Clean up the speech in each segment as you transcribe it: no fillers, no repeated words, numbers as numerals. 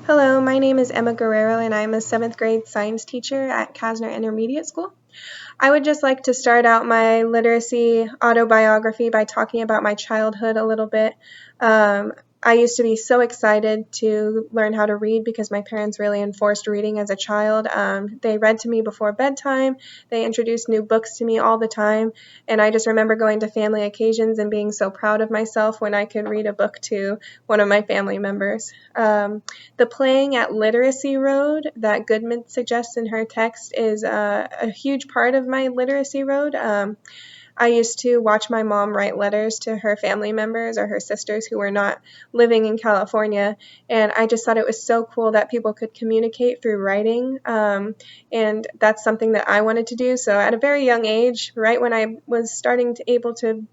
Hello, my name is Emma Guerrero, and I'm a 7th grade science teacher at Kasner Intermediate School. I would just like to start out my literacy autobiography by talking about my childhood a little bit. I used to be so excited to learn how to read because my parents really enforced reading as a child. They read to me before bedtime. They introduced new books to me all the time. And I just remember going to family occasions and being so proud of myself when I could read a book to one of my family members. The playing at Literacy Road that Goodman suggests in her text is a huge part of my literacy road. I used to watch my mom write letters to her family members or her sisters who were not living in California, and I just thought it was so cool that people could communicate through writing, and that's something that I wanted to do. So at a very young age, right when I was starting to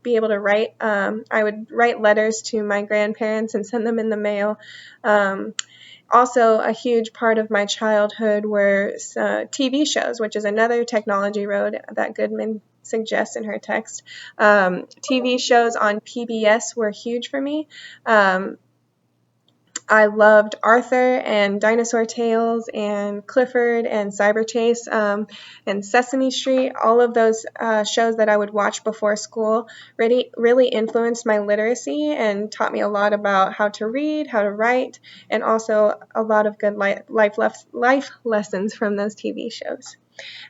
be able to write, I would write letters to my grandparents and send them in the mail. Also, a huge part of my childhood were TV shows, which is another technology road that Goodman suggests in her text. TV shows on PBS were huge for me. I loved Arthur and Dinosaur Tales and Clifford and Cyber Chase and Sesame Street. All of those shows that I would watch before school really influenced my literacy and taught me a lot about how to read, how to write, and also a lot of good life lessons from those TV shows.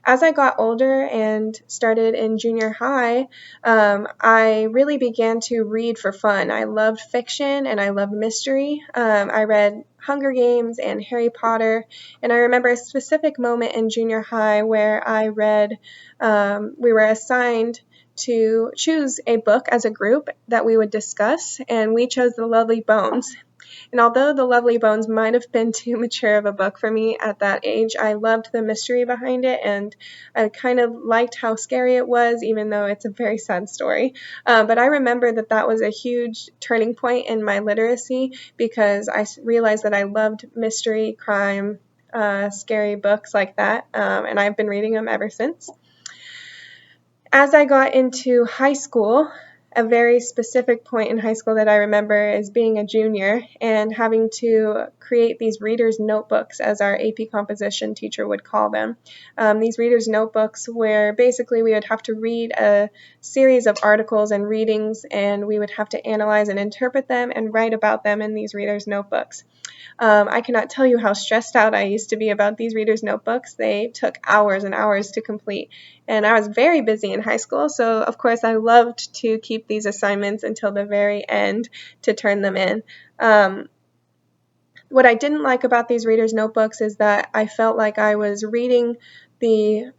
As I got older and started in junior high, I really began to read for fun. I loved fiction and I loved mystery. I read Hunger Games and Harry Potter, and I remember a specific moment in junior high where I read, we were assigned to choose a book as a group that we would discuss, and we chose The Lovely Bones. And although The Lovely Bones might have been too mature of a book for me at that age, I loved the mystery behind it, and I kind of liked how scary it was, even though it's a very sad story. But I remember that was a huge turning point in my literacy because I realized that I loved mystery, crime, scary books like that, and I've been reading them ever since. As I got into high school, a very specific point in high school that I remember is being a junior and having to create these reader's notebooks, as our AP composition teacher would call them. These reader's notebooks where basically we would have to read a series of articles and readings, and we would have to analyze and interpret them and write about them in these reader's notebooks. I cannot tell you how stressed out I used to be about these reader's notebooks. They took hours and hours to complete, and I was very busy in high school, so of course I loved to keep these assignments until the very end to turn them in. What I didn't like about these reader's notebooks is that I felt like I was reading the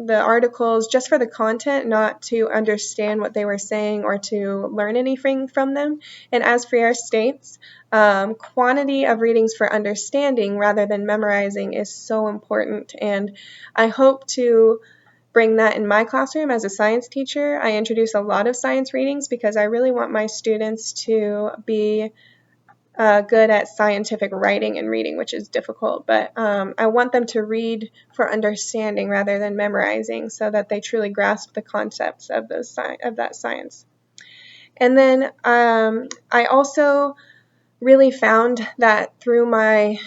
articles just for the content, not to understand what they were saying or to learn anything from them. And as Freire states, quantity of readings for understanding rather than memorizing is so important. And I hope to bring that in my classroom as a science teacher. I introduce a lot of science readings because I really want my students to be good at scientific writing and reading, which is difficult, but I want them to read for understanding rather than memorizing so that they truly grasp the concepts of that science. And then I also really found that through my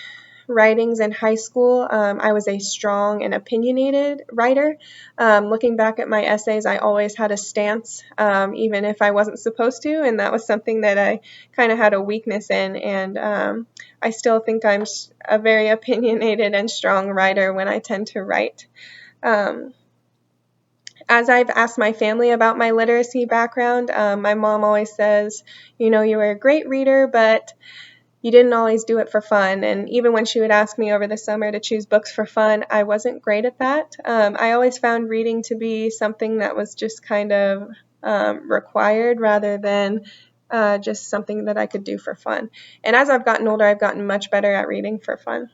writings in high school, I was a strong and opinionated writer. Looking back at my essays, I always had a stance, even if I wasn't supposed to, and that was something that I kind of had a weakness in, and I still think I'm a very opinionated and strong writer when I tend to write. As I've asked my family about my literacy background, my mom always says, you were a great reader, but you didn't always do it for fun. And even when she would ask me over the summer to choose books for fun, I wasn't great at that. I always found reading to be something that was just kind of required rather than just something that I could do for fun. And as I've gotten older, I've gotten much better at reading for fun.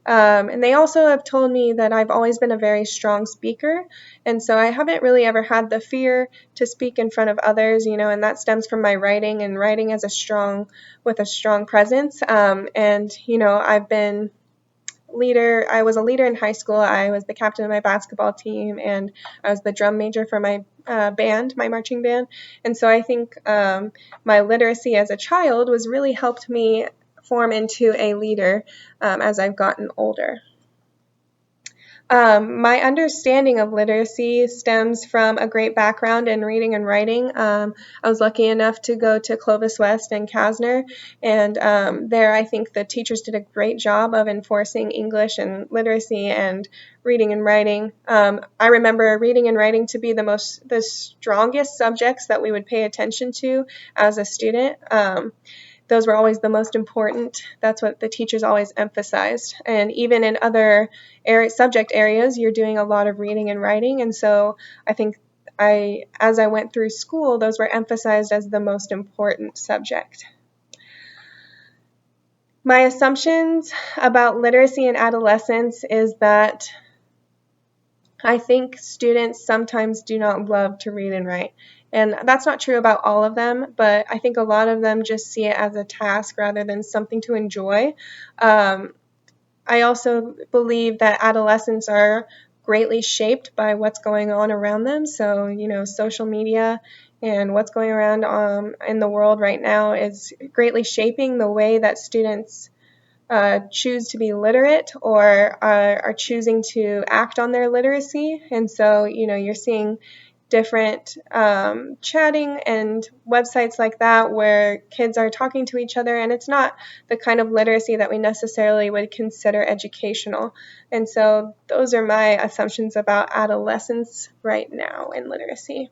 And they also have told me that I've always been a very strong speaker, and so I haven't really ever had the fear to speak in front of others, and that stems from my writing and writing with a strong presence. I've been leader. I was a leader in high school. I was the captain of my basketball team, and I was the drum major for my band, my marching band. And so I think my literacy as a child was really helped me form into a leader as I've gotten older. My understanding of literacy stems from a great background in reading and writing. I was lucky enough to go to Clovis West and Kasner, and there I think the teachers did a great job of enforcing English and literacy and reading and writing. I remember reading and writing to be the strongest subjects that we would pay attention to as a student. Those were always the most important. That's what the teachers always emphasized. And even in other subject areas, you're doing a lot of reading and writing. And so I think as I went through school, those were emphasized as the most important subject. My assumptions about literacy in adolescence is that I think students sometimes do not love to read and write. And that's not true about all of them, but I think a lot of them just see it as a task rather than something to enjoy. I also believe that adolescents are greatly shaped by what's going on around them. So, social media and what's going around in the world right now is greatly shaping the way that students choose to be literate or are choosing to act on their literacy. And so, you're seeing different chatting and websites like that where kids are talking to each other, and it's not the kind of literacy that we necessarily would consider educational. And so those are my assumptions about adolescence right now in literacy.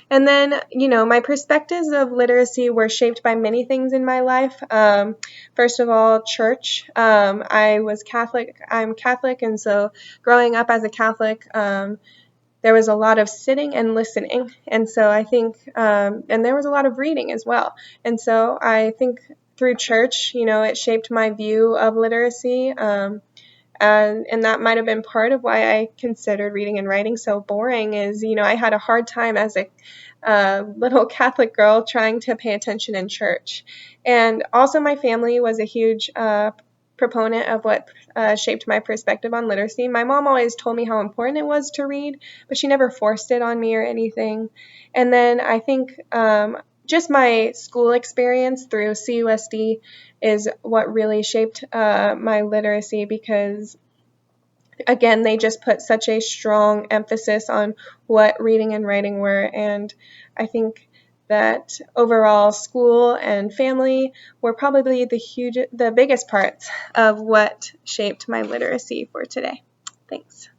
And then, my perspectives of literacy were shaped by many things in my life. First of all, church. I was Catholic. I'm Catholic, and so growing up as a Catholic, there was a lot of sitting and listening. And so I think, and there was a lot of reading as well. And so I think through church, it shaped my view of literacy. And that might have been part of why I considered reading and writing so boring is, I had a hard time as a little Catholic girl trying to pay attention in church. And also my family was a huge proponent of what shaped my perspective on literacy. My mom always told me how important it was to read, but she never forced it on me or anything. And then I think just my school experience through CUSD is what really shaped my literacy because, again, they just put such a strong emphasis on what reading and writing were. And I think that overall school and family were probably the biggest parts of what shaped my literacy for today. Thanks.